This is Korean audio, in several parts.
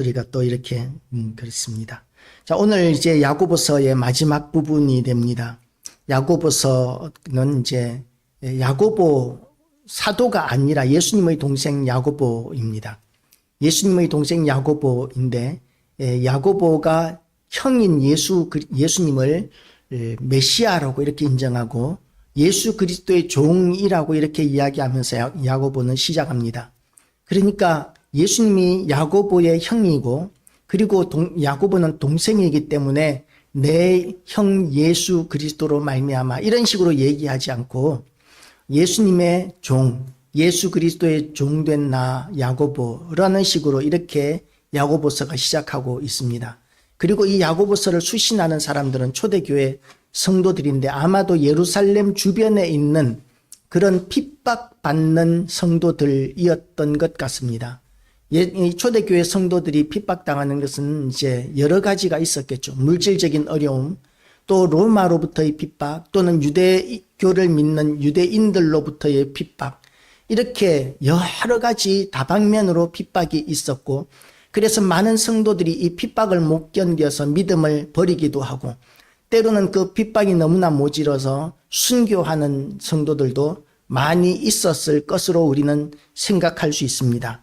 우리가 또 이렇게 그렇습니다. 자, 오늘 이제 야고보서의 마지막 부분이 됩니다. 야고보서는 이제 야고보 사도가 아니라 예수님의 동생 야고보입니다. 예수님의 동생 야고보인데 야고보가 형인 예수님을 메시아라고 이렇게 인정하고 예수 그리스도의 종이라고 이렇게 이야기하면서 야고보는 시작합니다. 그러니까 예수님이 야고보의 형이고 그리고 야고보는 동생이기 때문에 내 형 예수 그리스도로 말미암아 이런 식으로 얘기하지 않고 예수님의 종, 예수 그리스도의 종된 나 야고보라는 식으로 이렇게 야고보서가 시작하고 있습니다. 그리고 이 야고보서를 수신하는 사람들은 초대교회 성도들인데 아마도 예루살렘 주변에 있는 그런 핍박받는 성도들이었던 것 같습니다. 이 초대교회 성도들이 핍박당하는 것은 이제 여러 가지가 있었겠죠. 물질적인 어려움, 또 로마로부터의 핍박, 또는 유대교를 믿는 유대인들로부터의 핍박, 이렇게 여러 가지 다방면으로 핍박이 있었고, 그래서 많은 성도들이 이 핍박을 못 견뎌서 믿음을 버리기도 하고, 때로는 그 핍박이 너무나 모질어서 순교하는 성도들도 많이 있었을 것으로 우리는 생각할 수 있습니다.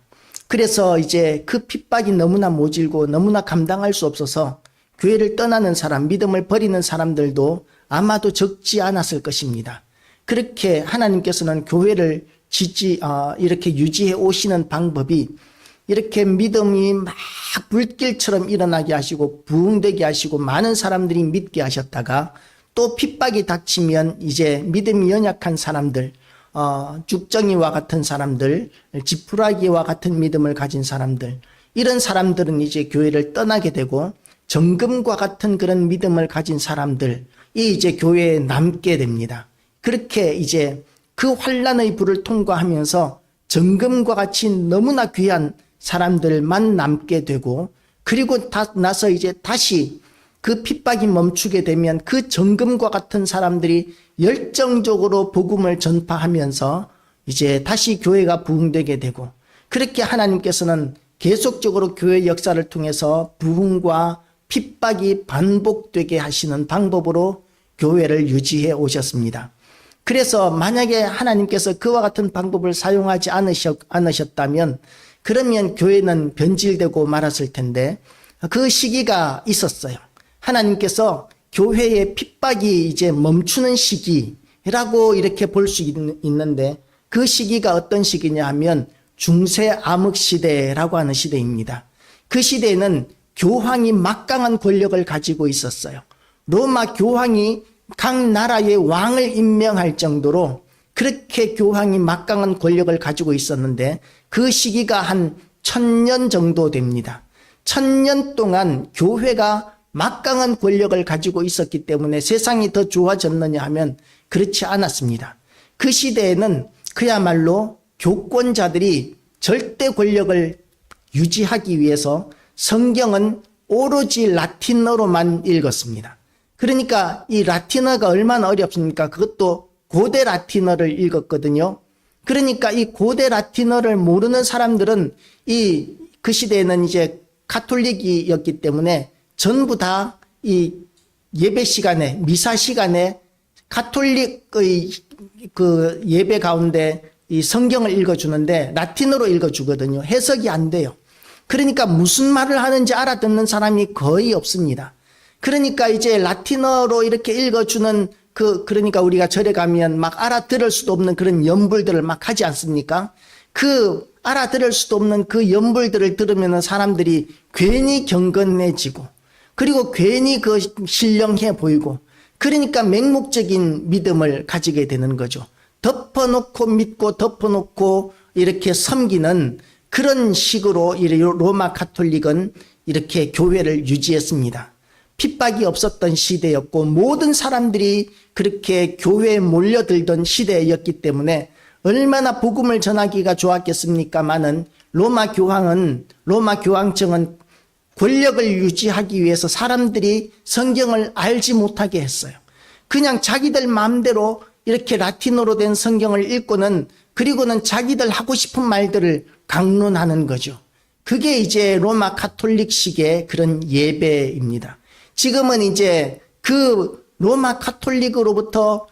그래서 이제 그 핍박이 너무나 모질고 너무나 감당할 수 없어서 교회를 떠나는 사람, 믿음을 버리는 사람들도 아마도 적지 않았을 것입니다. 그렇게 하나님께서는 교회를 이렇게 유지해 오시는 방법이 이렇게 믿음이 막 불길처럼 일어나게 하시고 부흥되게 하시고 많은 사람들이 믿게 하셨다가 또 핍박이 닥치면 이제 믿음이 연약한 사람들, 죽정이와 같은 사람들, 지푸라기와 같은 믿음을 가진 사람들, 이런 사람들은 이제 교회를 떠나게 되고 정금과 같은 그런 믿음을 가진 사람들이 이제 교회에 남게 됩니다. 그렇게 이제 그 환란의 불을 통과하면서 정금과 같이 너무나 귀한 사람들만 남게 되고, 그리고 나서 이제 다시 그 핍박이 멈추게 되면 그 정금과 같은 사람들이 열정적으로 복음을 전파하면서 이제 다시 교회가 부흥되게 되고, 그렇게 하나님께서는 계속적으로 교회 역사를 통해서 부흥과 핍박이 반복되게 하시는 방법으로 교회를 유지해 오셨습니다. 그래서 만약에 하나님께서 그와 같은 방법을 사용하지 않으셨다면 그러면 교회는 변질되고 말았을 텐데 그 시기가 있었어요. 하나님께서 교회의 핍박이 이제 멈추는 시기라고 이렇게 볼 수 있는데 그 시기가 어떤 시기냐 하면 중세 암흑 시대라고 하는 시대입니다. 그 시대에는 교황이 막강한 권력을 가지고 있었어요. 로마 교황이 각 나라의 왕을 임명할 정도로 그렇게 교황이 막강한 권력을 가지고 있었는데 그 시기가 한 1000년 정도 됩니다. 1000년 동안 교회가 막강한 권력을 가지고 있었기 때문에 세상이 더 좋아졌느냐 하면 그렇지 않았습니다. 그 시대에는 그야말로 교권자들이 절대 권력을 유지하기 위해서 성경은 오로지 라틴어로만 읽었습니다. 그러니까 이 라틴어가 얼마나 어렵습니까? 그것도 고대 라틴어를 읽었거든요. 그러니까 이 고대 라틴어를 모르는 사람들은 그 시대에는 이제 가톨릭이었기 때문에 전부 다 이 예배 시간에, 미사 시간에 가톨릭의 그 예배 가운데 이 성경을 읽어주는데 라틴어로 읽어주거든요. 해석이 안 돼요. 그러니까 무슨 말을 하는지 알아듣는 사람이 거의 없습니다. 그러니까 이제 라틴어로 이렇게 읽어주는 그러니까 우리가 절에 가면 막 알아들을 수도 없는 그런 연불들을 막 하지 않습니까? 그 알아들을 수도 없는 그 연불들을 들으면 사람들이 괜히 경건해지고 그리고 괜히 그 신령해 보이고 그러니까 맹목적인 믿음을 가지게 되는 거죠. 덮어놓고 믿고 덮어놓고 이렇게 섬기는 그런 식으로 로마 가톨릭은 이렇게 교회를 유지했습니다. 핍박이 없었던 시대였고 모든 사람들이 그렇게 교회에 몰려들던 시대였기 때문에 얼마나 복음을 전하기가 좋았겠습니까마는 로마 교황청은 권력을 유지하기 위해서 사람들이 성경을 알지 못하게 했어요. 그냥 자기들 마음대로 이렇게 라틴어로 된 성경을 읽고는 그리고는 자기들 하고 싶은 말들을 강론하는 거죠. 그게 이제 로마 가톨릭식의 그런 예배입니다. 지금은 이제 그 로마 가톨릭으로부터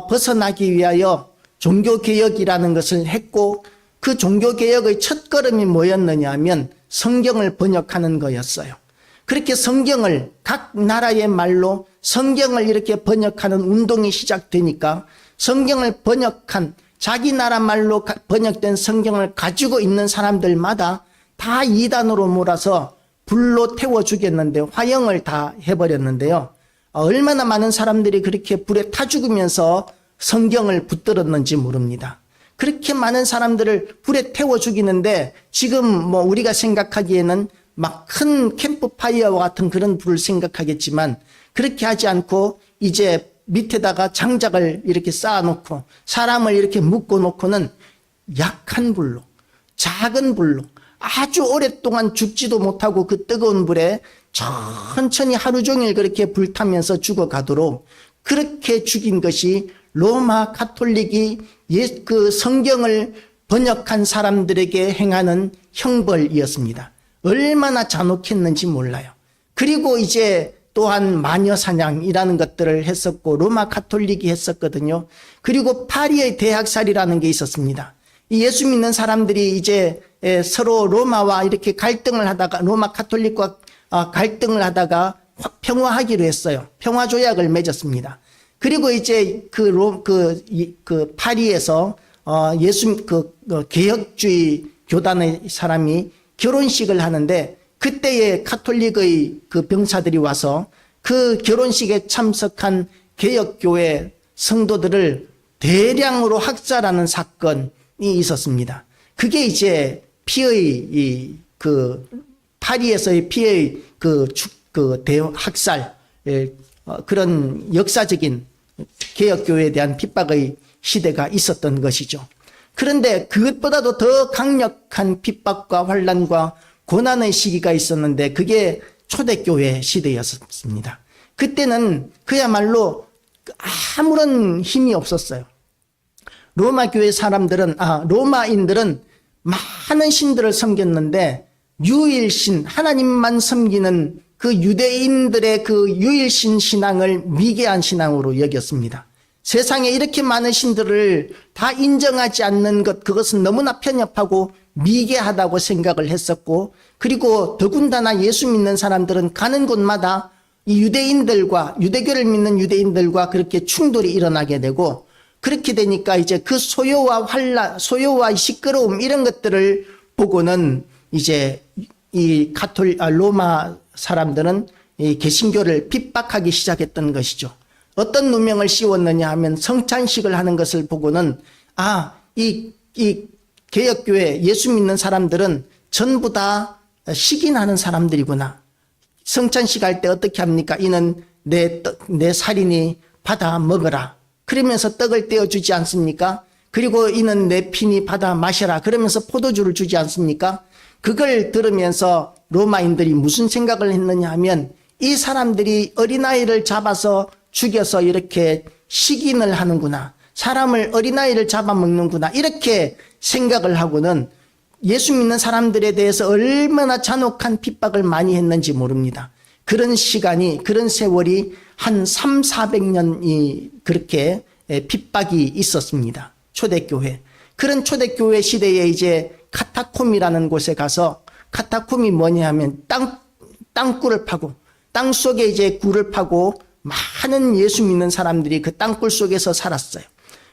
벗어나기 위하여 종교개혁이라는 것을 했고, 그 종교개혁의 첫걸음이 뭐였느냐 하면 성경을 번역하는 거였어요. 그렇게 성경을 각 나라의 말로 성경을 이렇게 번역하는 운동이 시작되니까 성경을 번역한 자기 나라 말로 번역된 성경을 가지고 있는 사람들마다 다 이단으로 몰아서 불로 태워 죽였는데, 화형을 다 해버렸는데요. 얼마나 많은 사람들이 그렇게 불에 타 죽으면서 성경을 붙들었는지 모릅니다. 그렇게 많은 사람들을 불에 태워 죽이는데, 지금 뭐 우리가 생각하기에는 막 큰 캠프파이어와 같은 그런 불을 생각하겠지만, 그렇게 하지 않고 이제 밑에다가 장작을 이렇게 쌓아놓고 사람을 이렇게 묶어놓고는 약한 불로, 작은 불로 아주 오랫동안 죽지도 못하고 그 뜨거운 불에 천천히 하루 종일 그렇게 불타면서 죽어가도록 그렇게 죽인 것이 로마 가톨릭이 그 성경을 번역한 사람들에게 행하는 형벌이었습니다. 얼마나 잔혹했는지 몰라요. 그리고 이제 또한 마녀사냥이라는 것들을 했었고, 로마 가톨릭이 했었거든요. 그리고 파리의 대학살이라는 게 있었습니다. 이 예수 믿는 사람들이 이제 서로 로마와 이렇게 갈등을 하다가, 로마 가톨릭과 갈등을 하다가 평화하기로 했어요. 평화조약을 맺었습니다. 그리고 이제 그 파리에서 개혁주의 교단의 사람이 결혼식을 하는데, 그때의 가톨릭의 그 병사들이 와서 그 결혼식에 참석한 개혁교회 성도들을 대량으로 학살하는 사건이 있었습니다. 그게 이제 파리에서의 피의 학살, 그런 역사적인 개혁교회에 대한 핍박의 시대가 있었던 것이죠. 그런데 그것보다도 더 강력한 핍박과 환난과 고난의 시기가 있었는데, 그게 초대교회 시대였습니다. 그때는 그야말로 아무런 힘이 없었어요. 로마교회 로마인들은 많은 신들을 섬겼는데, 유일신, 하나님만 섬기는 그 유대인들의 그 유일신 신앙을 미개한 신앙으로 여겼습니다. 세상에 이렇게 많은 신들을 다 인정하지 않는 것, 그것은 너무나 편협하고 미개하다고 생각을 했었고, 그리고 더군다나 예수 믿는 사람들은 가는 곳마다 이 유대인들과, 유대교를 믿는 유대인들과 그렇게 충돌이 일어나게 되고, 그렇게 되니까 이제 그 소요와 시끄러움, 이런 것들을 보고는 이제 이 로마 사람들은 이 개신교를 핍박하기 시작했던 것이죠. 어떤 누명을 씌웠느냐 하면, 성찬식을 하는 것을 보고는 이 개혁교회 예수 믿는 사람들은 전부 다 식인하는 사람들이구나. 성찬식 할 때 어떻게 합니까? 이는 내 살이니 받아 먹어라. 그러면서 떡을 떼어주지 않습니까? 그리고 이는 내 피니 받아 마셔라. 그러면서 포도주를 주지 않습니까? 그걸 들으면서 로마인들이 무슨 생각을 했느냐 하면, 이 사람들이 어린아이를 잡아서 죽여서 이렇게 식인을 하는구나, 사람을, 어린아이를 잡아먹는구나, 이렇게 생각을 하고는 예수 믿는 사람들에 대해서 얼마나 잔혹한 핍박을 많이 했는지 모릅니다. 그런 시간이, 그런 세월이 한 300~400년이 그렇게 핍박이 있었습니다. 초대교회. 그런 초대교회 시대에 이제 카타콤이라는 곳에 가서, 카타콤이 뭐냐 하면 땅굴을 파고, 땅 속에 이제 굴을 파고 많은 예수 믿는 사람들이 그 땅굴 속에서 살았어요.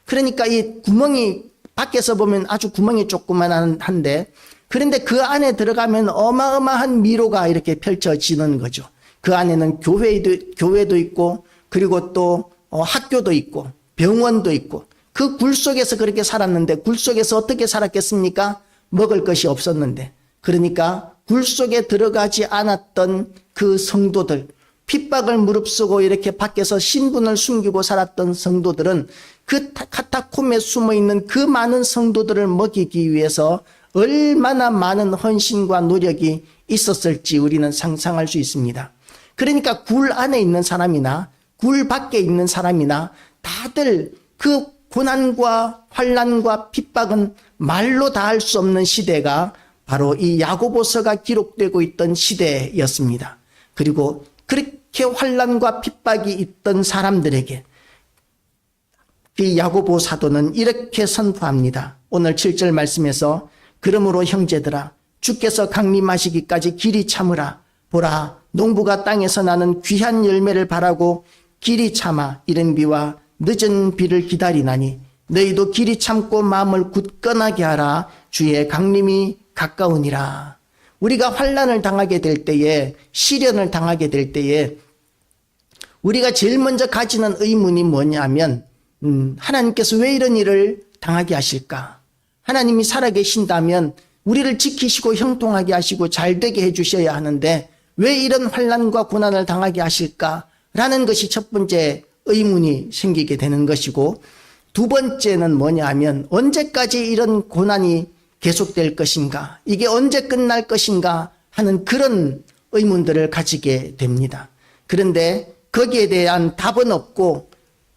그러니까 이 구멍이, 밖에서 보면 아주 구멍이 조그만한데, 그런데 그 안에 들어가면 어마어마한 미로가 이렇게 펼쳐지는 거죠. 그 안에는 교회도 있고, 그리고 또 학교도 있고, 병원도 있고, 그 굴 속에서 그렇게 살았는데, 굴 속에서 어떻게 살았겠습니까? 먹을 것이 없었는데. 그러니까 굴 속에 들어가지 않았던 그 성도들, 핍박을 무릅쓰고 이렇게 밖에서 신분을 숨기고 살았던 성도들은 그 카타콤에 숨어있는 그 많은 성도들을 먹이기 위해서 얼마나 많은 헌신과 노력이 있었을지 우리는 상상할 수 있습니다. 그러니까 굴 안에 있는 사람이나 굴 밖에 있는 사람이나 다들 그 고난과 환난과 핍박은 말로 다 할 수 없는 시대가 바로 이 야고보서가 기록되고 있던 시대였습니다. 그리고 그렇게 환난과 핍박이 있던 사람들에게 이 야고보 사도는 이렇게 선포합니다. 오늘 7절 말씀에서 그러므로 형제들아 주께서 강림하시기까지 길이 참으라. 보라 농부가 땅에서 나는 귀한 열매를 바라고 길이 참아 이른 비와 늦은 비를 기다리나니 너희도 길이 참고 마음을 굳건하게 하라. 주의 강림이 가까우니라. 우리가 환난을 당하게 될 때에, 시련을 당하게 될 때에 우리가 제일 먼저 가지는 의문이 뭐냐면 하나님께서 왜 이런 일을 당하게 하실까? 하나님이 살아계신다면 우리를 지키시고 형통하게 하시고 잘되게 해주셔야 하는데 왜 이런 환난과 고난을 당하게 하실까? 라는 것이 첫 번째 의문이 생기게 되는 것이고, 두 번째는 뭐냐 하면 언제까지 이런 고난이 계속될 것인가? 이게 언제 끝날 것인가? 하는 그런 의문들을 가지게 됩니다. 그런데 거기에 대한 답은 없고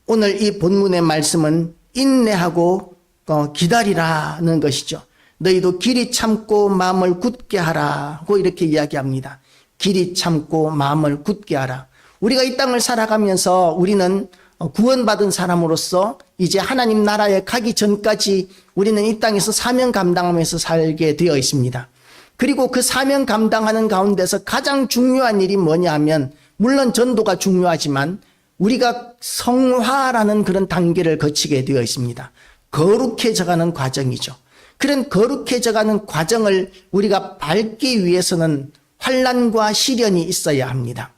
오늘 이 본문의 말씀은 인내하고 기다리라는 것이죠. 너희도 길이 참고 마음을 굳게 하라고 이렇게 이야기합니다. 길이 참고 마음을 굳게 하라. 우리가 이 땅을 살아가면서 우리는 구원받은 사람으로서 이제 하나님 나라에 가기 전까지 우리는 이 땅에서 사명 감당하면서 살게 되어 있습니다. 그리고 그 사명 감당하는 가운데서 가장 중요한 일이 뭐냐 하면 물론 전도가 중요하지만 우리가 성화라는 그런 단계를 거치게 되어 있습니다. 거룩해져가는 과정이죠. 그런 거룩해져가는 과정을 우리가 밟기 위해서는 환난과 시련이 있어야 합니다.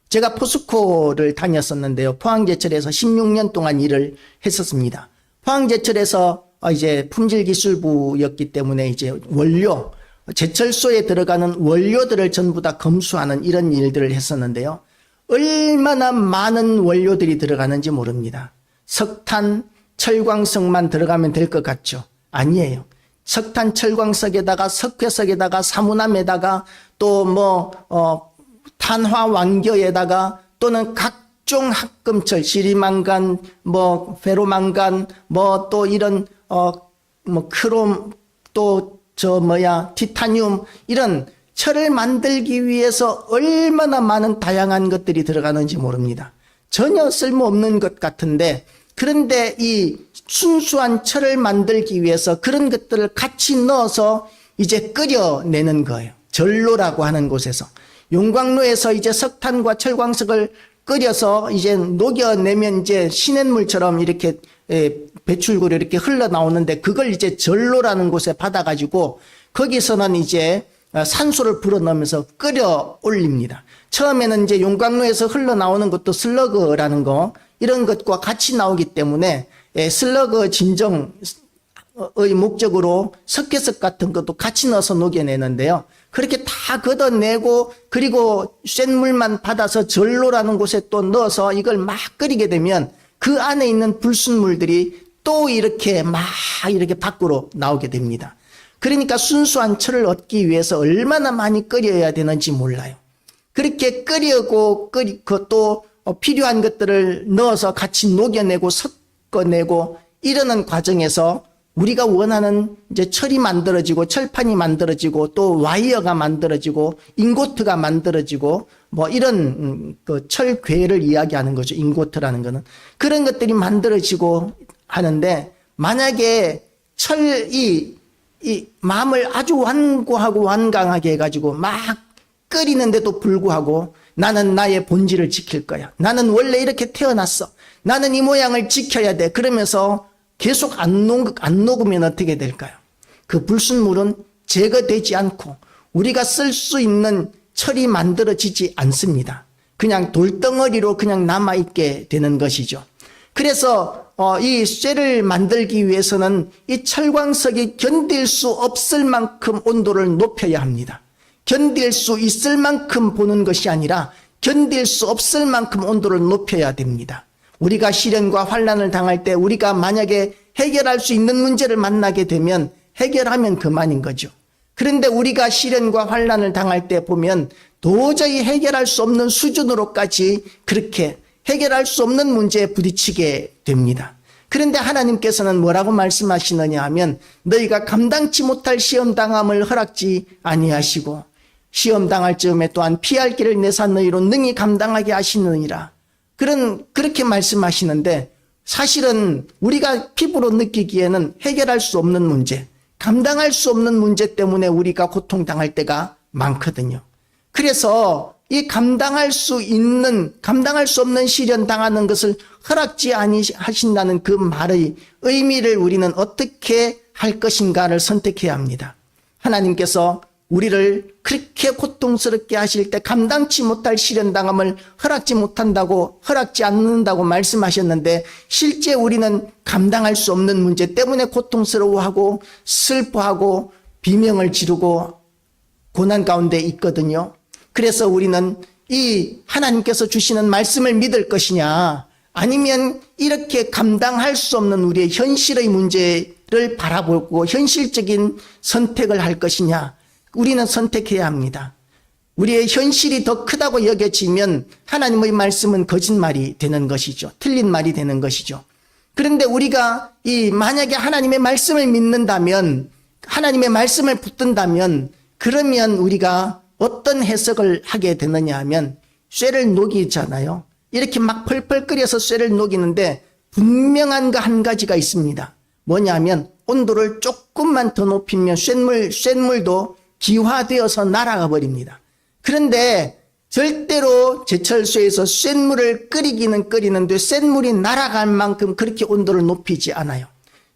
제가 포스코를 다녔었는데요. 포항제철에서 16년 동안 일을 했었습니다. 포항제철에서 이제 품질기술부였기 때문에 이제 원료, 제철소에 들어가는 원료들을 전부 다 검수하는 이런 일들을 했었는데요. 얼마나 많은 원료들이 들어가는지 모릅니다. 석탄, 철광석만 들어가면 될 것 같죠? 아니에요. 석탄, 철광석에다가 석회석에다가 사문암에다가 또 탄화 왕겨에다가 또는 각종 합금철, 시리망간, 페로망간, 또 이런 크롬, 티타늄 이런 철을 만들기 위해서 얼마나 많은 다양한 것들이 들어가는지 모릅니다. 전혀 쓸모없는 것 같은데, 그런데 이 순수한 철을 만들기 위해서 그런 것들을 같이 넣어서 이제 끓여내는 거예요. 전로라고 하는 곳에서. 용광로에서 이제 석탄과 철광석을 끓여서 이제 녹여내면 이제 시냇물처럼 이렇게 배출구로 이렇게 흘러나오는데 그걸 이제 전로라는 곳에 받아가지고 거기서는 이제 산소를 불어넣으면서 끓여 올립니다. 처음에는 이제 용광로에서 흘러나오는 것도 슬러그라는 거 이런 것과 같이 나오기 때문에 슬러그 진정의 목적으로 석회석 같은 것도 같이 넣어서 녹여내는데요. 그렇게 다 걷어내고 그리고 센 물만 받아서 전로라는 곳에 또 넣어서 이걸 막 끓이게 되면 그 안에 있는 불순물들이 또 이렇게 밖으로 나오게 됩니다. 그러니까 순수한 철을 얻기 위해서 얼마나 많이 끓여야 되는지 몰라요. 그렇게 끓이고 또 필요한 것들을 넣어서 같이 녹여내고 섞어내고 이러는 과정에서 우리가 원하는 이제 철이 만들어지고 철판이 만들어지고 또 와이어가 만들어지고 잉고트가 만들어지고 이런 그 철괴를 이야기하는 거죠. 잉고트라는 거는 그런 것들이 만들어지고 하는데 만약에 이 마음을 아주 완고하고 완강하게 해가지고 막 끓이는데도 불구하고 나는 나의 본질을 지킬 거야. 나는 원래 이렇게 태어났어. 나는 이 모양을 지켜야 돼. 그러면서 계속 안 녹으면 어떻게 될까요? 그 불순물은 제거되지 않고 우리가 쓸 수 있는 철이 만들어지지 않습니다. 그냥 돌덩어리로 그냥 남아있게 되는 것이죠. 그래서 이 쇠를 만들기 위해서는 이 철광석이 견딜 수 없을 만큼 온도를 높여야 합니다. 견딜 수 있을 만큼 보는 것이 아니라 견딜 수 없을 만큼 온도를 높여야 됩니다. 우리가 시련과 환난을 당할 때 우리가 만약에 해결할 수 있는 문제를 만나게 되면 해결하면 그만인 거죠. 그런데 우리가 시련과 환난을 당할 때 보면 도저히 해결할 수 없는 수준으로까지 그렇게 해결할 수 없는 문제에 부딪히게 됩니다. 그런데 하나님께서는 뭐라고 말씀하시느냐 하면 너희가 감당치 못할 시험당함을 허락지 아니하시고 시험당할 즈음에 또한 피할 길을 내사 너희로 능히 감당하게 하시느니라. 그렇게 말씀하시는데 사실은 우리가 피부로 느끼기에는 해결할 수 없는 문제, 감당할 수 없는 문제 때문에 우리가 고통당할 때가 많거든요. 그래서 이 감당할 수 없는 시련 당하는 것을 허락지 아니하신다는 그 말의 의미를 우리는 어떻게 할 것인가를 선택해야 합니다. 하나님께서 우리를 그렇게 고통스럽게 하실 때 감당치 못할 시련당함을 허락지 않는다고 말씀하셨는데 실제 우리는 감당할 수 없는 문제 때문에 고통스러워하고 슬퍼하고 비명을 지르고 고난 가운데 있거든요. 그래서 우리는 이 하나님께서 주시는 말씀을 믿을 것이냐 아니면 이렇게 감당할 수 없는 우리의 현실의 문제를 바라보고 현실적인 선택을 할 것이냐, 우리는 선택해야 합니다. 우리의 현실이 더 크다고 여겨지면 하나님의 말씀은 거짓말이 되는 것이죠. 틀린 말이 되는 것이죠. 그런데 우리가 만약에 하나님의 말씀을 믿는다면, 하나님의 말씀을 붙든다면, 그러면 우리가 어떤 해석을 하게 되느냐 하면 쇠를 녹이잖아요. 이렇게 막 펄펄 끓여서 쇠를 녹이는데 분명한 거 한 가지가 있습니다. 뭐냐면 온도를 조금만 더 높이면 쇳물도 기화되어서 날아가 버립니다. 그런데 절대로 제철소에서 쇳물을 끓이기는 끓이는데 쇳물이 날아갈 만큼 그렇게 온도를 높이지 않아요.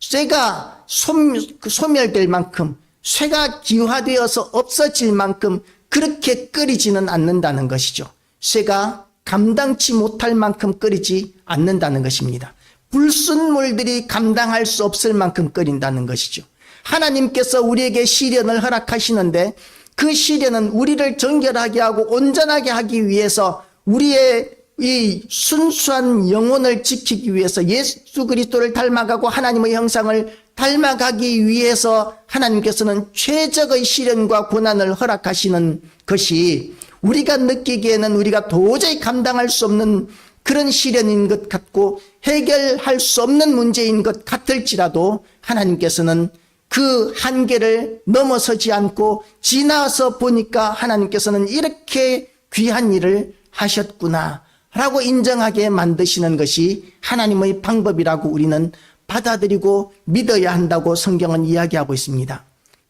쇠가 소멸될 만큼, 쇠가 기화되어서 없어질 만큼 그렇게 끓이지는 않는다는 것이죠. 쇠가 감당치 못할 만큼 끓이지 않는다는 것입니다. 불순물들이 감당할 수 없을 만큼 끓인다는 것이죠. 하나님께서 우리에게 시련을 허락하시는데 그 시련은 우리를 정결하게 하고 온전하게 하기 위해서 우리의 이 순수한 영혼을 지키기 위해서 예수 그리스도를 닮아가고 하나님의 형상을 닮아가기 위해서 하나님께서는 최적의 시련과 고난을 허락하시는 것이 우리가 느끼기에는 우리가 도저히 감당할 수 없는 그런 시련인 것 같고 해결할 수 없는 문제인 것 같을지라도 하나님께서는 그 한계를 넘어서지 않고 지나서 보니까 하나님께서는 이렇게 귀한 일을 하셨구나 라고 인정하게 만드시는 것이 하나님의 방법이라고 우리는 받아들이고 믿어야 한다고 성경은 이야기하고 있습니다.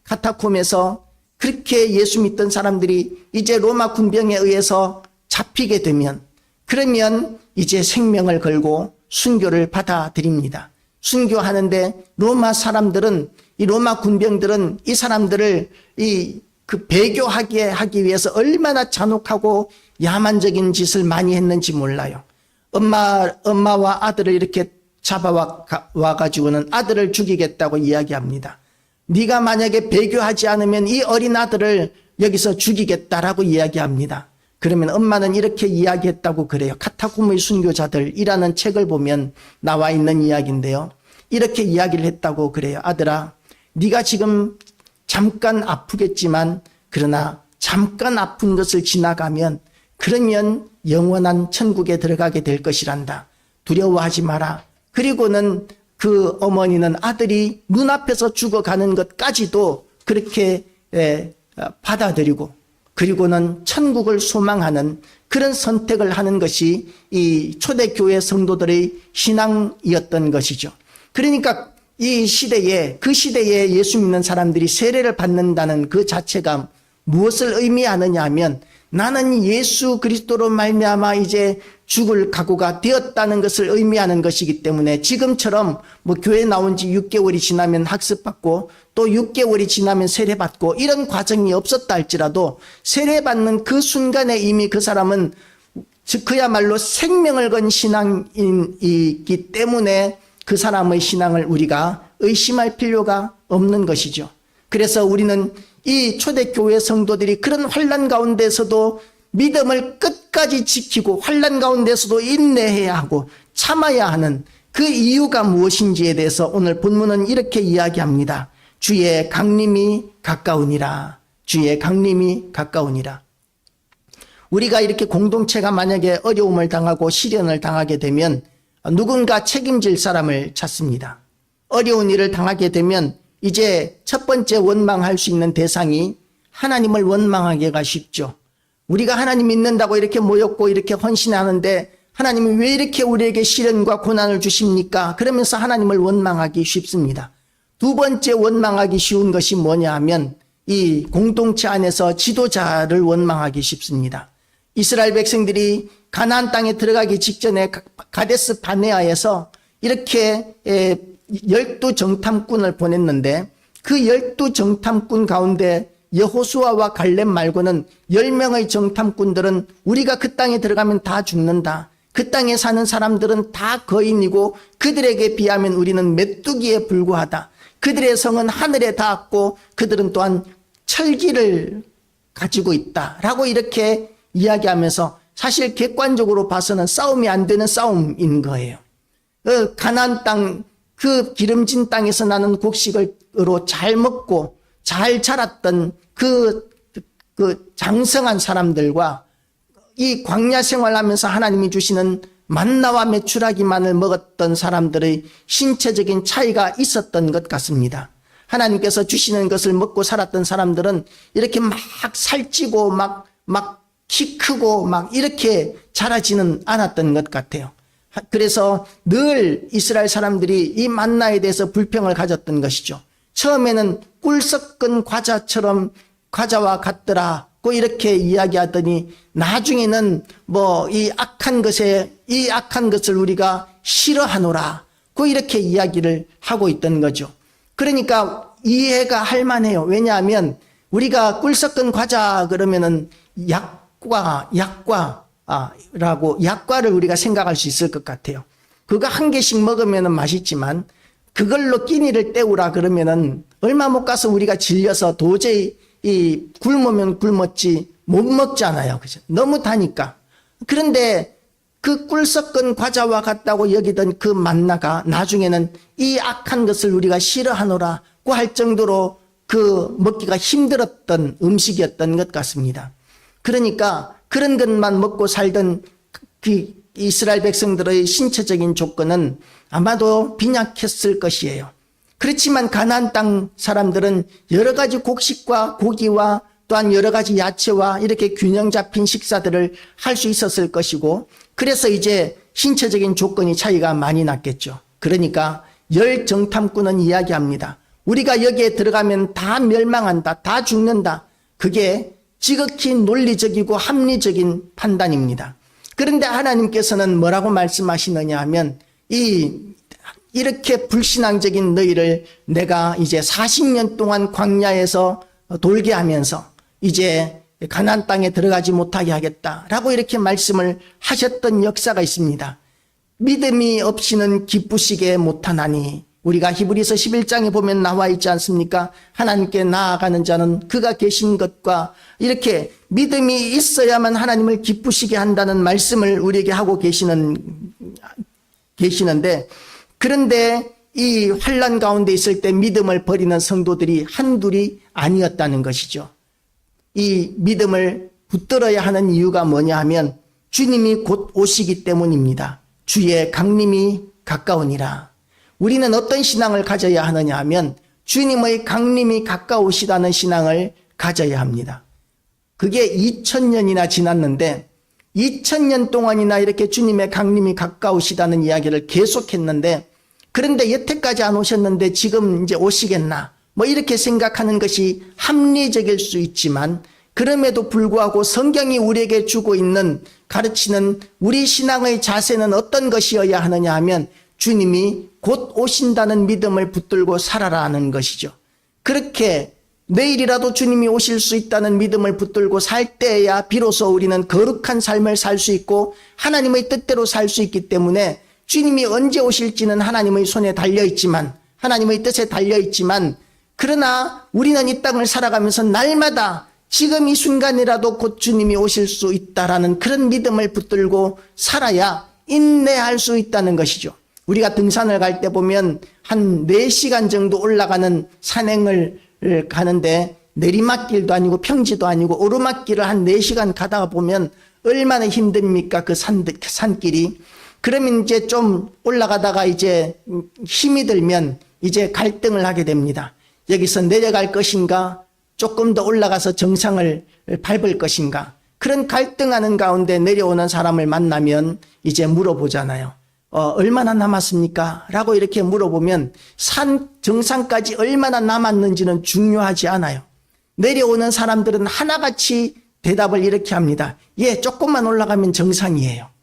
카타콤에서 그렇게 예수 믿던 사람들이 이제 로마 군병에 의해서 잡히게 되면 그러면 이제 생명을 걸고 순교를 받아들입니다. 순교하는데 로마 사람들은 이 로마 군병들은 이 사람들을 배교하게 하기 위해서 얼마나 잔혹하고 야만적인 짓을 많이 했는지 몰라요. 엄마와 아들을 이렇게 잡아와 가지고는 아들을 죽이겠다고 이야기합니다. 네가 만약에 배교하지 않으면 이 어린 아들을 여기서 죽이겠다라고 이야기합니다. 그러면 엄마는 이렇게 이야기했다고 그래요. 카타콤의 순교자들이라는 책을 보면 나와 있는 이야기인데요. 이렇게 이야기를 했다고 그래요. 아들아, 네가 지금 잠깐 아프겠지만 그러나 잠깐 아픈 것을 지나가면 그러면 영원한 천국에 들어가게 될 것이란다. 두려워하지 마라. 그리고는 그 어머니는 아들이 눈앞에서 죽어가는 것까지도 그렇게 받아들이고 그리고는 천국을 소망하는 그런 선택을 하는 것이 이 초대교회 성도들의 신앙이었던 것이죠. 그러니까 이 시대에, 그 시대에 예수 믿는 사람들이 세례를 받는다는 그 자체가 무엇을 의미하느냐 하면 나는 예수 그리스도로 말미암아 이제 죽을 각오가 되었다는 것을 의미하는 것이기 때문에 지금처럼 교회 나온 지 6개월이 지나면 학습받고 또 6개월이 지나면 세례받고 이런 과정이 없었다 할지라도 세례받는 그 순간에 이미 그 사람은 그야말로 생명을 건 신앙인이기 때문에 그 사람의 신앙을 우리가 의심할 필요가 없는 것이죠. 그래서 우리는 이 초대교회 성도들이 그런 환난 가운데서도 믿음을 끝까지 지키고 환난 가운데서도 인내해야 하고 참아야 하는 그 이유가 무엇인지에 대해서 오늘 본문은 이렇게 이야기합니다. 주의 강림이 가까우니라. 주의 강림이 가까우니라. 우리가 이렇게 공동체가 만약에 어려움을 당하고 시련을 당하게 되면 누군가 책임질 사람을 찾습니다. 어려운 일을 당하게 되면 이제 첫 번째 원망할 수 있는 대상이 하나님을 원망하기가 쉽죠. 우리가 하나님 믿는다고 이렇게 모였고 이렇게 헌신하는데 하나님이 왜 이렇게 우리에게 시련과 고난을 주십니까? 그러면서 하나님을 원망하기 쉽습니다. 두 번째 원망하기 쉬운 것이 뭐냐 하면 이 공동체 안에서 지도자를 원망하기 쉽습니다. 이스라엘 백성들이 가나안 땅에 들어가기 직전에 가데스 바네아에서 이렇게 12 정탐꾼을 보냈는데 그 12 정탐꾼 가운데 여호수아와 갈렙 말고는 10명의 정탐꾼들은 우리가 그 땅에 들어가면 다 죽는다. 그 땅에 사는 사람들은 다 거인이고 그들에게 비하면 우리는 메뚜기에 불과하다. 그들의 성은 하늘에 닿았고 그들은 또한 철기를 가지고 있다라고 이렇게 이야기하면서 사실 객관적으로 봐서는 싸움이 안 되는 싸움인 거예요. 가나안 땅, 그 기름진 땅에서 나는 곡식으로 잘 먹고 잘 자랐던 그 장성한 사람들과 이 광야 생활하면서 하나님이 주시는 만나와 메추라기만을 먹었던 사람들의 신체적인 차이가 있었던 것 같습니다. 하나님께서 주시는 것을 먹고 살았던 사람들은 이렇게 막 살찌고 막 키 크고 막 이렇게 자라지는 않았던 것 같아요. 그래서 늘 이스라엘 사람들이 이 만나에 대해서 불평을 가졌던 것이죠. 처음에는 꿀 섞은 과자와 같더라고 이렇게 이야기하더니 나중에는 이 악한 것을 우리가 싫어하노라고 이렇게 이야기를 하고 있던 거죠. 그러니까 이해가 할 만해요. 왜냐하면 우리가 꿀 섞은 과자 그러면은 약과를 우리가 생각할 수 있을 것 같아요. 그거 한 개씩 먹으면 맛있지만 그걸로 끼니를 때우라 그러면은 얼마 못 가서 우리가 질려서 도저히 굶으면 굶었지 못 먹잖아요. 그죠? 너무 다니까. 그런데 그 꿀 섞은 과자와 같다고 여기던 그 만나가 나중에는 이 악한 것을 우리가 싫어하노라고 할 정도로 그 먹기가 힘들었던 음식이었던 것 같습니다. 그러니까 그런 것만 먹고 살던 그 이스라엘 백성들의 신체적인 조건은 아마도 빈약했을 것이에요. 그렇지만 가나안 땅 사람들은 여러 가지 곡식과 고기와 또한 여러 가지 야채와 이렇게 균형 잡힌 식사들을 할 수 있었을 것이고 그래서 이제 신체적인 조건이 차이가 많이 났겠죠. 그러니까 열 정탐꾼은 이야기합니다. 우리가 여기에 들어가면 다 멸망한다. 다 죽는다. 그게 지극히 논리적이고 합리적인 판단입니다. 그런데 하나님께서는 뭐라고 말씀하시느냐 하면 이렇게 불신앙적인 너희를 내가 이제 40년 동안 광야에서 돌게 하면서 이제 가나안 땅에 들어가지 못하게 하겠다라고 이렇게 말씀을 하셨던 역사가 있습니다. 믿음이 없이는 기쁘시게 못하나니 우리가 히브리서 11장에 보면 나와 있지 않습니까? 하나님께 나아가는 자는 그가 계신 것과 이렇게 믿음이 있어야만 하나님을 기쁘시게 한다는 말씀을 우리에게 하고 계시는데 그런데 이 환난 가운데 있을 때 믿음을 버리는 성도들이 한둘이 아니었다는 것이죠. 이 믿음을 붙들어야 하는 이유가 뭐냐 하면 주님이 곧 오시기 때문입니다. 주의 강림이 가까우니라. 우리는 어떤 신앙을 가져야 하느냐 하면 주님의 강림이 가까우시다는 신앙을 가져야 합니다. 그게 2000년이나 지났는데 2000년 동안이나 이렇게 주님의 강림이 가까우시다는 이야기를 계속했는데 그런데 여태까지 안 오셨는데 지금 이제 오시겠나 이렇게 생각하는 것이 합리적일 수 있지만 그럼에도 불구하고 성경이 우리에게 주고 있는 가르치는 우리 신앙의 자세는 어떤 것이어야 하느냐 하면 주님이 곧 오신다는 믿음을 붙들고 살아라는 것이죠. 그렇게 내일이라도 주님이 오실 수 있다는 믿음을 붙들고 살 때야 비로소 우리는 거룩한 삶을 살 수 있고 하나님의 뜻대로 살 수 있기 때문에 주님이 언제 오실지는 하나님의 손에 달려있지만 하나님의 뜻에 달려있지만 그러나 우리는 이 땅을 살아가면서 날마다 지금 이 순간이라도 곧 주님이 오실 수 있다라는 그런 믿음을 붙들고 살아야 인내할 수 있다는 것이죠. 우리가 등산을 갈 때 보면 한 4시간 정도 올라가는 산행을 가는데 내리막길도 아니고 평지도 아니고 오르막길을 한 4시간 가다가 보면 얼마나 힘듭니까? 그 산길이. 그러면 이제 좀 올라가다가 이제 힘이 들면 이제 갈등을 하게 됩니다. 여기서 내려갈 것인가, 조금 더 올라가서 정상을 밟을 것인가. 그런 갈등하는 가운데 내려오는 사람을 만나면 이제 물어보잖아요. 얼마나 남았습니까? 라고 이렇게 물어보면 산 정상까지 얼마나 남았는지는 중요하지 않아요. 내려오는 사람들은 하나같이 대답을 이렇게 합니다. 예, 조금만 올라가면 정상이에요.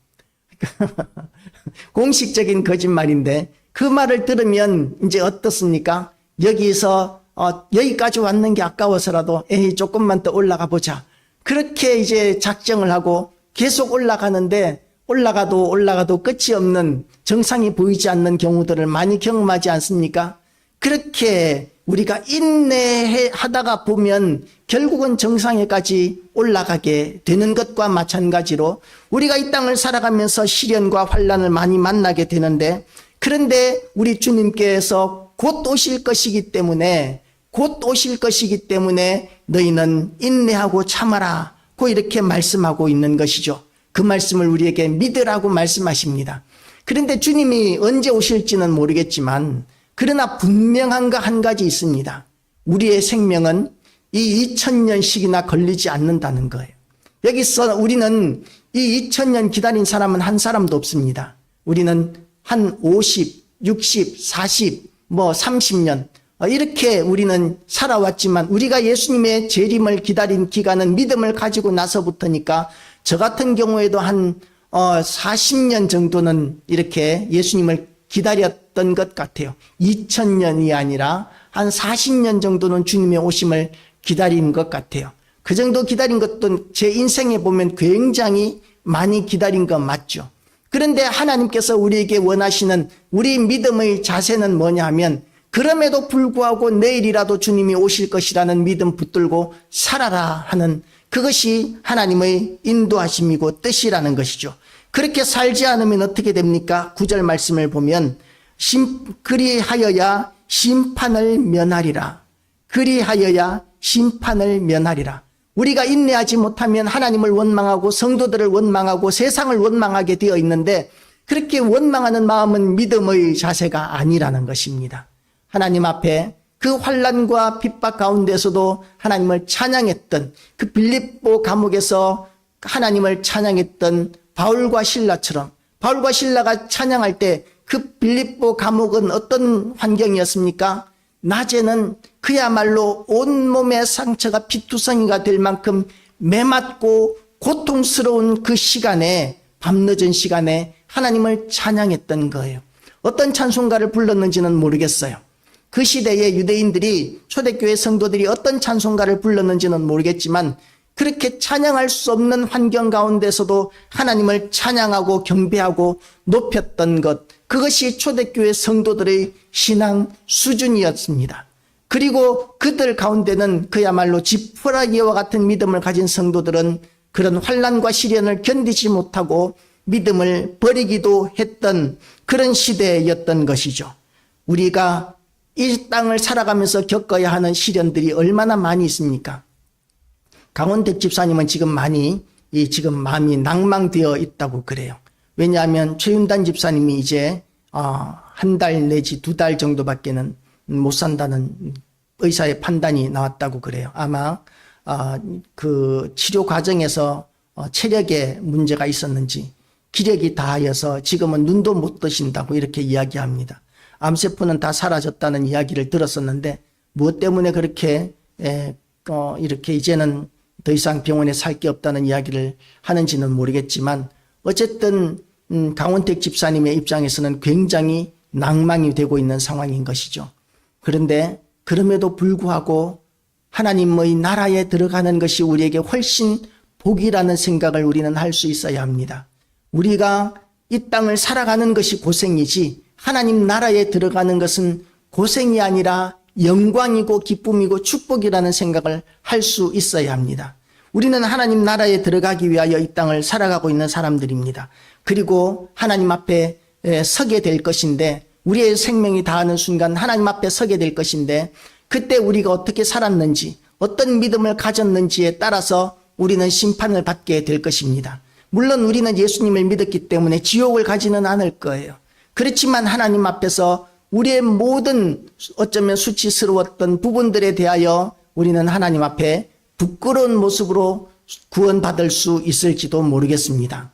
공식적인 거짓말인데 그 말을 들으면 이제 어떻습니까? 여기서 여기까지 왔는 게 아까워서라도 에이, 조금만 더 올라가 보자. 그렇게 이제 작정을 하고 계속 올라가는데 올라가도 끝이 없는 정상이 보이지 않는 경우들을 많이 경험하지 않습니까? 그렇게 우리가 인내하다가 보면 결국은 정상에까지 올라가게 되는 것과 마찬가지로 우리가 이 땅을 살아가면서 시련과 환난을 많이 만나게 되는데, 그런데 우리 주님께서 곧 오실 것이기 때문에 너희는 인내하고 참아라 고 이렇게 말씀하고 있는 것이죠. 그 말씀을 우리에게 믿으라고 말씀하십니다. 그런데 주님이 언제 오실지는 모르겠지만 그러나 분명한 거 한 가지 있습니다. 우리의 생명은 이 2000년씩이나 걸리지 않는다는 거예요. 여기서 우리는 이 2000년 기다린 사람은 한 사람도 없습니다. 우리는 한 50, 60, 40, 30년 이렇게 우리는 살아왔지만 우리가 예수님의 재림을 기다린 기간은 믿음을 가지고 나서부터니까 저 같은 경우에도 한 40년 정도는 이렇게 예수님을 기다렸던 것 같아요. 2000년이 아니라 한 40년 정도는 주님의 오심을 기다린 것 같아요. 그 정도 기다린 것도 제 인생에 보면 굉장히 많이 기다린 거 맞죠. 그런데 하나님께서 우리에게 원하시는 우리 믿음의 자세는 뭐냐 하면 그럼에도 불구하고 내일이라도 주님이 오실 것이라는 믿음 붙들고 살아라 하는 그것이 하나님의 인도하심이고 뜻이라는 것이죠. 그렇게 살지 않으면 어떻게 됩니까? 9절 말씀을 보면 그리하여야 심판을 면하리라. 그리하여야 심판을 면하리라. 우리가 인내하지 못하면 하나님을 원망하고 성도들을 원망하고 세상을 원망하게 되어 있는데 그렇게 원망하는 마음은 믿음의 자세가 아니라는 것입니다. 하나님 앞에 그 환난과 핍박 가운데서도 하나님을 찬양했던 그 빌립보 감옥에서 하나님을 찬양했던 바울과 신라처럼 바울과 신라가 찬양할 때 그 빌립보 감옥은 어떤 환경이었습니까? 낮에는 그야말로 온몸의 상처가 피투성이가 될 만큼 메맞고 고통스러운 그 시간에 밤늦은 시간에 하나님을 찬양했던 거예요. 어떤 찬송가를 불렀는지는 모르겠어요. 그 시대에 유대인들이 초대교회 성도들이 어떤 찬송가를 불렀는지는 모르겠지만 그렇게 찬양할 수 없는 환경 가운데서도 하나님을 찬양하고 경배하고 높였던 것, 그것이 초대교회 성도들의 신앙 수준이었습니다. 그리고 그들 가운데는 그야말로 지푸라기와 같은 믿음을 가진 성도들은 그런 환난과 시련을 견디지 못하고 믿음을 버리기도 했던 그런 시대였던 것이죠. 우리가 이 땅을 살아가면서 겪어야 하는 시련들이 얼마나 많이 있습니까? 강원택 집사님은 지금 마음이 낭망되어 있다고 그래요. 왜냐하면 최윤단 집사님이 이제 한 달 내지 2달 정도밖에는 못 산다는 의사의 판단이 나왔다고 그래요. 아마 그 치료 과정에서 체력에 문제가 있었는지 기력이 다하여서 지금은 눈도 못 뜨신다고 이렇게 이야기합니다. 암세포는 다 사라졌다는 이야기를 들었었는데 무엇 때문에 그렇게 이렇게 이제는 더 이상 병원에 살 게 없다는 이야기를 하는지는 모르겠지만 어쨌든 강원택 집사님의 입장에서는 굉장히 낭망이 되고 있는 상황인 것이죠. 그런데 그럼에도 불구하고 하나님의 나라에 들어가는 것이 우리에게 훨씬 복이라는 생각을 우리는 할 수 있어야 합니다. 우리가 이 땅을 살아가는 것이 고생이지 하나님 나라에 들어가는 것은 고생이 아니라 영광이고 기쁨이고 축복이라는 생각을 할 수 있어야 합니다. 우리는 하나님 나라에 들어가기 위하여 이 땅을 살아가고 있는 사람들입니다. 그리고 하나님 앞에 서게 될 것인데 우리의 생명이 다하는 순간 하나님 앞에 서게 될 것인데 그때 우리가 어떻게 살았는지 어떤 믿음을 가졌는지에 따라서 우리는 심판을 받게 될 것입니다. 물론 우리는 예수님을 믿었기 때문에 지옥을 가지는 않을 거예요. 그렇지만 하나님 앞에서 우리의 모든 어쩌면 수치스러웠던 부분들에 대하여 우리는 하나님 앞에 부끄러운 모습으로 구원받을 수 있을지도 모르겠습니다.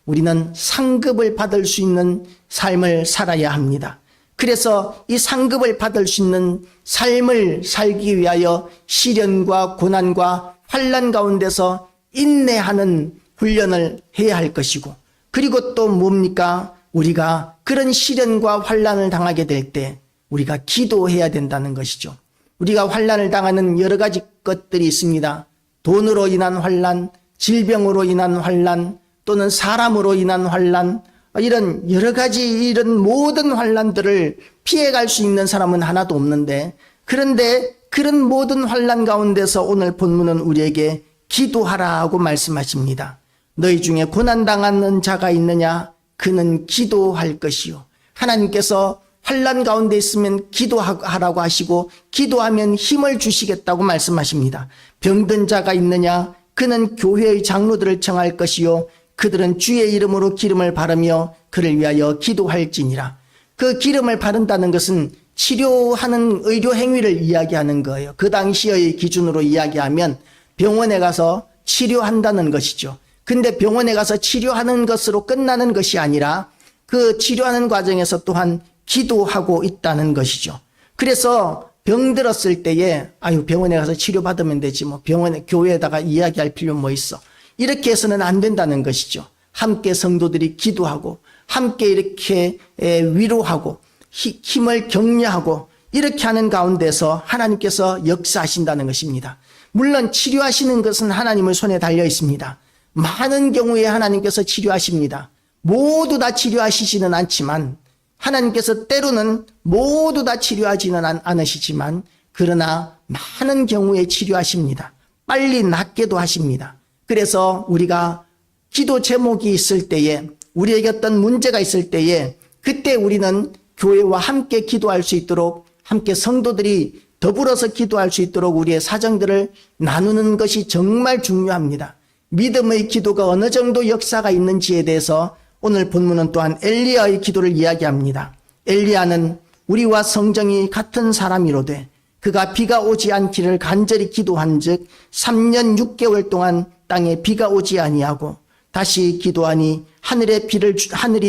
우리는 상급을 받을 수 있는 삶을 살아야 합니다. 그래서 이 상급을 받을 수 있는 삶을 살기 위하여 시련과 고난과 환난 가운데서 인내하는 훈련을 해야 할 것이고, 그리고 또 뭡니까? 우리가 그런 시련과 환난을 당하게 될 때 우리가 기도해야 된다는 것이죠. 우리가 환난을 당하는 여러 가지 것들이 있습니다. 돈으로 인한 환난, 질병으로 인한 환난, 또는 사람으로 인한 환난, 이런 여러 가지 이런 모든 환난들을 피해갈 수 있는 사람은 하나도 없는데, 그런데 그런 모든 환난 가운데서 오늘 본문은 우리에게 기도하라고 말씀하십니다. 너희 중에 고난당하는 자가 있느냐? 그는 기도할 것이요. 하나님께서 환난 가운데 있으면 기도하라고 하시고 기도하면 힘을 주시겠다고 말씀하십니다. 병든 자가 있느냐? 그는 교회의 장로들을 청할 것이요. 그들은 주의 이름으로 기름을 바르며 그를 위하여 기도할지니라. 그 기름을 바른다는 것은 치료하는 의료 행위를 이야기하는 거예요. 그 당시의 기준으로 이야기하면 병원에 가서 치료한다는 것이죠. 근데 병원에 가서 치료하는 것으로 끝나는 것이 아니라 그 치료하는 과정에서 또한 기도하고 있다는 것이죠. 그래서 병들었을 때에 병원에 가서 치료받으면 되지 뭐 병원에 교회에다가 이야기할 필요 뭐 있어. 이렇게 해서는 안 된다는 것이죠. 함께 성도들이 기도하고 함께 이렇게 위로하고 힘을 격려하고 이렇게 하는 가운데서 하나님께서 역사하신다는 것입니다. 물론 치료하시는 것은 하나님의 손에 달려 있습니다. 많은 경우에 하나님께서 치료하십니다. 모두 다 치료하시지는 않지만 하나님께서 때로는 모두 다 치료하지는 않으시지만 그러나 많은 경우에 치료하십니다. 빨리 낫게도 하십니다. 그래서 우리가 기도 제목이 있을 때에 우리에게 어떤 문제가 있을 때에 그때 우리는 교회와 함께 기도할 수 있도록 함께 성도들이 더불어서 기도할 수 있도록 우리의 사정들을 나누는 것이 정말 중요합니다. 믿음의 기도가 어느 정도 역사가 있는지에 대해서 오늘 본문은 또한 엘리야의 기도를 이야기합니다. 엘리야는 우리와 성정이 같은 사람이로되 그가 비가 오지 않기를 간절히 기도한즉 3년 6개월 동안 땅에 비가 오지 아니하고 다시 기도하니 하늘이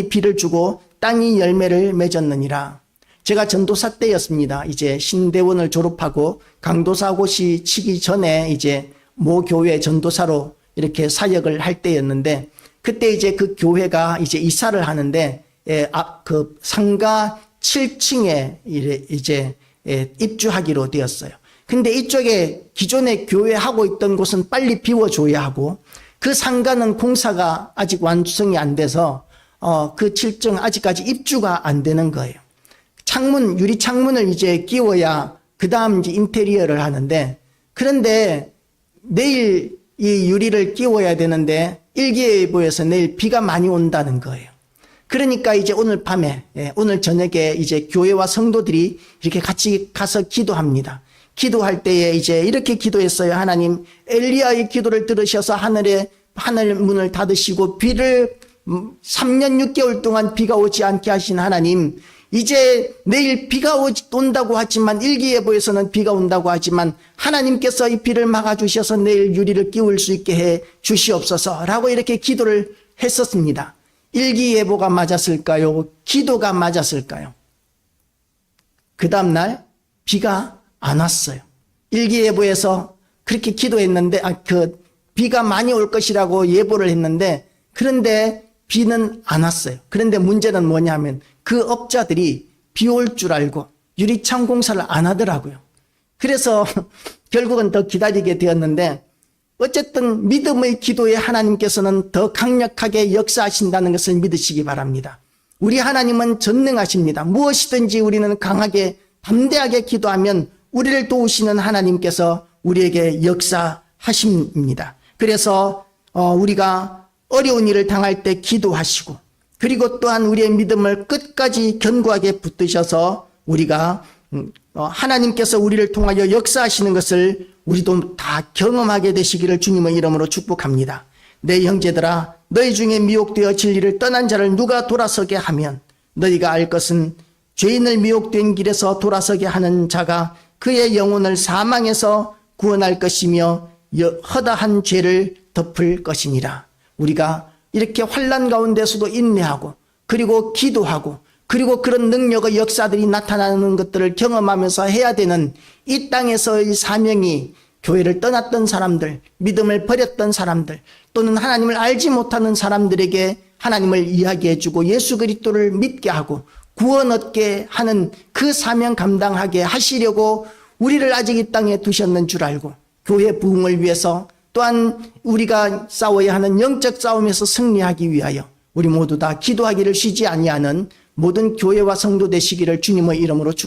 비를 주고 땅이 열매를 맺었느니라. 제가 전도사 때였습니다. 이제 신대원을 졸업하고 강도사고시 치기 전에 이제 모 교회 전도사로 이렇게 사역을 할 때였는데 그때 이제 그 교회가 이제 이사를 하는데 그 상가 7층에 이제 입주하기로 되었어요. 근데 이쪽에 기존에 교회 하고 있던 곳은 빨리 비워줘야 하고 그 상가는 공사가 아직 완성이 안 돼서 그 7층 아직까지 입주가 안 되는 거예요. 유리 창문을 이제 끼워야 그 다음 이제 인테리어를 하는데 그런데 내일 이 유리를 끼워야 되는데 일기예보에서 내일 비가 많이 온다는 거예요. 그러니까 이제 오늘 밤에 오늘 저녁에 이제 교회와 성도들이 이렇게 같이 가서 기도합니다. 기도할 때에 이제 이렇게 기도했어요. 하나님, 엘리야의 기도를 들으셔서 하늘 문을 닫으시고 비를 3년 6개월 동안 비가 오지 않게 하신 하나님, 이제 내일 비가 온다고 하지만 일기예보에서는 비가 온다고 하지만 하나님께서 이 비를 막아주셔서 내일 유리를 끼울 수 있게 해 주시옵소서라고 이렇게 기도를 했었습니다. 일기예보가 맞았을까요? 기도가 맞았을까요? 그 다음날 비가 안 왔어요. 일기예보에서 그렇게 기도했는데 비가 많이 올 것이라고 예보를 했는데 그런데 비는 안 왔어요. 그런데 문제는 뭐냐면 그 업자들이 비 올 줄 알고 유리창 공사를 안 하더라고요. 그래서 결국은 더 기다리게 되었는데 어쨌든 믿음의 기도에 하나님께서는 더 강력하게 역사하신다는 것을 믿으시기 바랍니다. 우리 하나님은 전능하십니다. 무엇이든지 우리는 강하게 담대하게 기도하면 우리를 도우시는 하나님께서 우리에게 역사하십니다. 그래서 우리가 어려운 일을 당할 때 기도하시고 그리고 또한 우리의 믿음을 끝까지 견고하게 붙드셔서 우리가 하나님께서 우리를 통하여 역사하시는 것을 우리도 다 경험하게 되시기를 주님의 이름으로 축복합니다. 내 형제들아, 너희 중에 미혹되어 진리를 떠난 자를 누가 돌아서게 하면 너희가 알 것은 죄인을 미혹된 길에서 돌아서게 하는 자가 그의 영혼을 사망에서 구원할 것이며 허다한 죄를 덮을 것이니라. 우리가 이렇게 환난 가운데서도 인내하고 그리고 기도하고 그리고 그런 능력의 역사들이 나타나는 것들을 경험하면서 해야 되는 이 땅에서의 사명이 교회를 떠났던 사람들, 믿음을 버렸던 사람들, 또는 하나님을 알지 못하는 사람들에게 하나님을 이야기해주고 예수 그리스도를 믿게 하고 구원 얻게 하는 그 사명 감당하게 하시려고 우리를 아직 이 땅에 두셨는 줄 알고 교회 부흥을 위해서 또한 우리가 싸워야 하는 영적 싸움에서 승리하기 위하여 우리 모두 다 기도하기를 쉬지 아니하는 모든 교회와 성도 되시기를 주님의 이름으로 축복합니다.